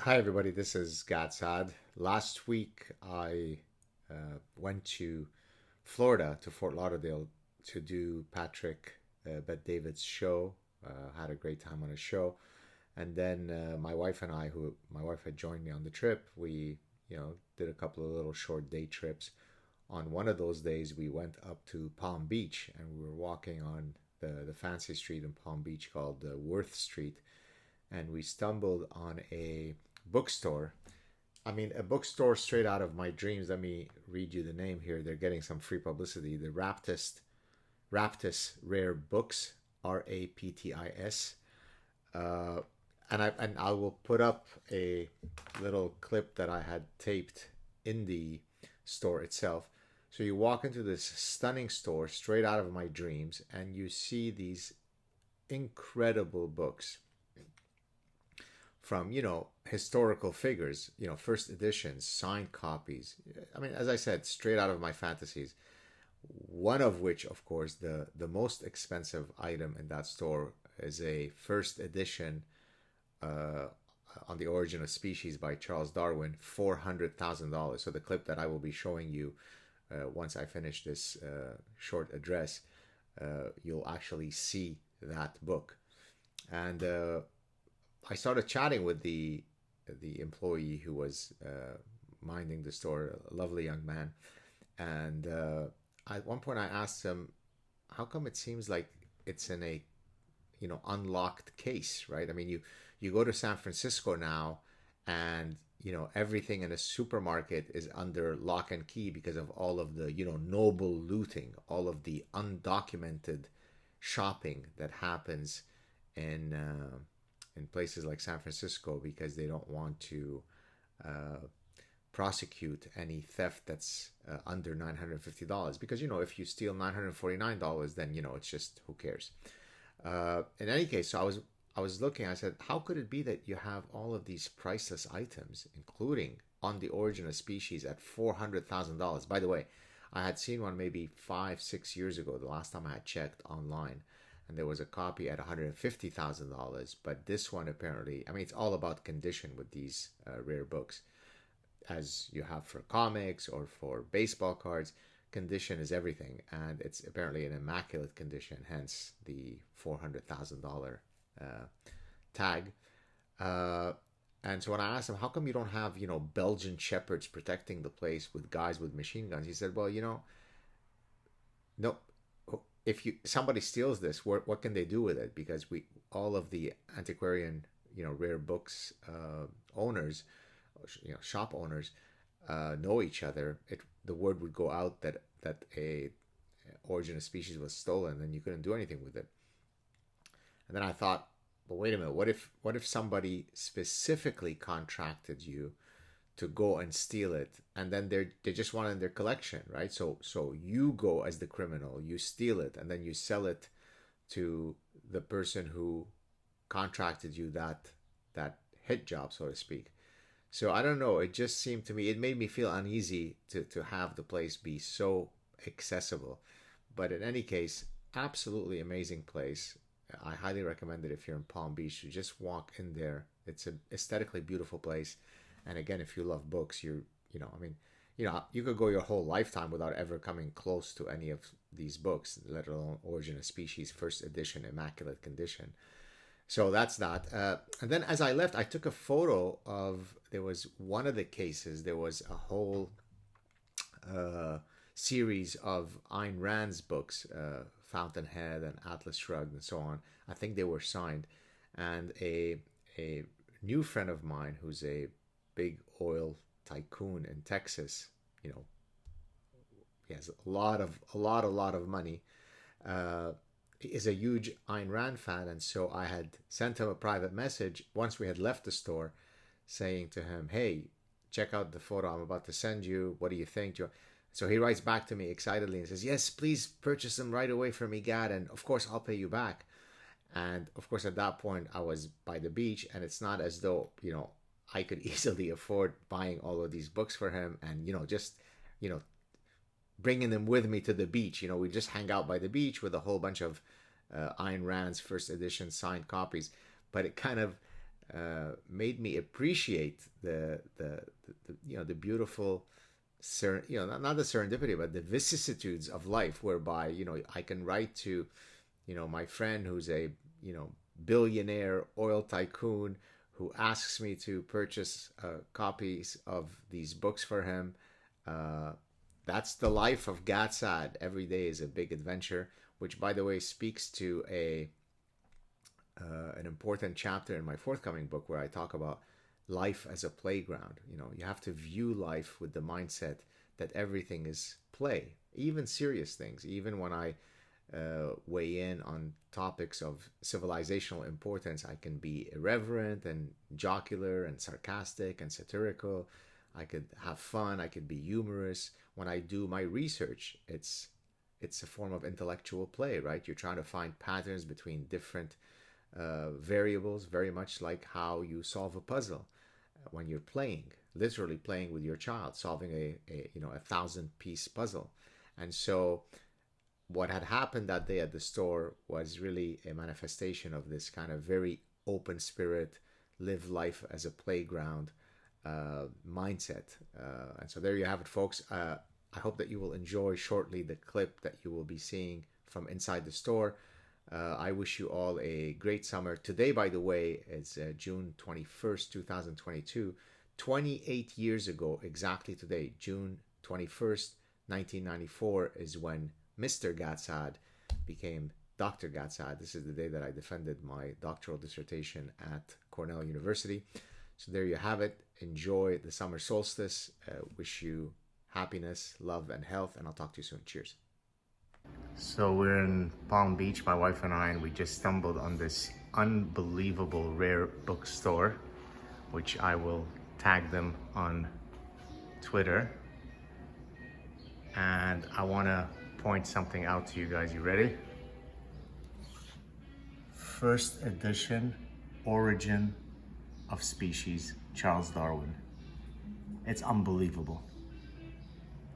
Hi, everybody. This is Saad. Last week, I went to Florida, to Fort Lauderdale, to do Patrick Bet David's show. Had a great time on his show. And then my wife and I, who my wife had joined me on the trip, we, did a couple of little short day trips. On one of those days, we went up to Palm Beach and we were walking on the fancy street in Palm Beach called Worth Street, and we stumbled on a bookstore. I mean, a bookstore straight out of my dreams. Let me read you the name here. They're getting some free publicity. The Raptis Rare Books, Raptis. Uh, and I will put up a little clip that I had taped in the store itself. So you walk into this stunning store straight out of my dreams, and you see these incredible books from historical figures, first editions, signed copies. I mean, as I said, straight out of my fantasies. One of which, of course, the most expensive item in that store is a first edition uh, on the Origin of Species by Charles Darwin, $400,000. So the clip that I will be showing you once I finish this short address, you'll actually see that book. And I started chatting with the employee who was minding the store, a lovely young man, and at one point I asked him, "How come it seems like it's in a unlocked case, right? I mean, you go to San Francisco now, and everything in a supermarket is under lock and key because of all of the noble looting, all of the undocumented shopping that happens in places like San Francisco because they don't want to uh, prosecute any theft that's under $950. Because if you steal $949, then it's just who cares. In any case, so I was looking. I said, how could it be that you have all of these priceless items, including On the Origin of Species, at $400,000? By the way, I had seen one maybe 5, 6 years ago, the last time I had checked online, and there was a copy at $150,000. But this one apparently, I mean, it's all about condition with these rare books, as you have for comics or for baseball cards. Condition is everything, and it's apparently in immaculate condition, hence the $400,000 tag. Uh, and so when I asked him, how come you don't have, Belgian shepherds protecting the place with guys with machine guns? He said, well, no, if somebody steals this, what can they do with it? Because we all of the antiquarian, rare books owners, shop owners, know each other. The word would go out that a Origin of Species was stolen, and you couldn't do anything with it. And then I thought, but wait a minute, what if somebody specifically contracted you to go and steal it, and then they just want it in their collection, right? So you go as the criminal, you steal it, and then you sell it to the person who contracted you that hit job, so to speak. So I don't know. It just seemed to me, it made me feel uneasy to have the place be so accessible. But in any case, absolutely amazing place. I highly recommend it if you're in Palm Beach to just walk in there. It's an aesthetically beautiful place. And again, if you love books, I mean, you could go your whole lifetime without ever coming close to any of these books, let alone Origin of Species, first edition, immaculate condition. So that's that. And then as I left, I took a photo of, there was one of the cases, there was a whole series of Ayn Rand's books, Fountainhead and Atlas Shrugged and so on. I think they were signed. And a new friend of mine who's a big oil tycoon in Texas, he has a lot of money, is a huge Ayn Rand fan, and so I had sent him a private message once we had left the store, saying to him, "Hey, check out the photo I'm about to send you. What do you think?" So he writes back to me excitedly and says, "Yes, please purchase them right away for me, Gad, and of course I'll pay you back." And of course, at that point, I was by the beach, and it's not as though I could easily afford buying all of these books for him, and just you know bringing them with me to the beach. We just hang out by the beach with a whole bunch of Ayn Rand's first edition signed copies. But it kind of made me appreciate the beautiful not the serendipity, but the vicissitudes of life, whereby I can write to my friend who's a billionaire oil tycoon who asks me to purchase copies of these books for him. That's the life of Gad Saad. Every day is a big adventure, which, by the way, speaks to an important chapter in my forthcoming book, where I talk about life as a playground. You have to view life with the mindset that everything is play, even serious things. Even when I weigh in on topics of civilizational importance, I can be irreverent and jocular and sarcastic and satirical. I could have fun. I could be humorous. When I do my research, it's a form of intellectual play, right? You're trying to find patterns between different variables, very much like how you solve a puzzle when you're playing, literally playing with your child, solving a 1,000-piece puzzle. And so what had happened that day at the store was really a manifestation of this kind of very open spirit, live life as a playground mindset. And so there you have it, folks. I hope that you will enjoy shortly the clip that you will be seeing from inside the store. I wish you all a great summer. Today, by the way, is June 21st, 2022. 28 years ago, exactly today, June 21st, 1994, is when Mr. Gad Saad became Dr. Gad Saad. This is the day that I defended my doctoral dissertation at Cornell University. So there you have it. Enjoy the summer solstice. Wish you happiness, love, and health, and I'll talk to you soon. Cheers. So we're in Palm Beach, my wife and I, and we just stumbled on this unbelievable rare bookstore, which I will tag them on Twitter. And I want to point something out to you guys. You ready? First edition, Origin of Species, Charles Darwin. It's unbelievable.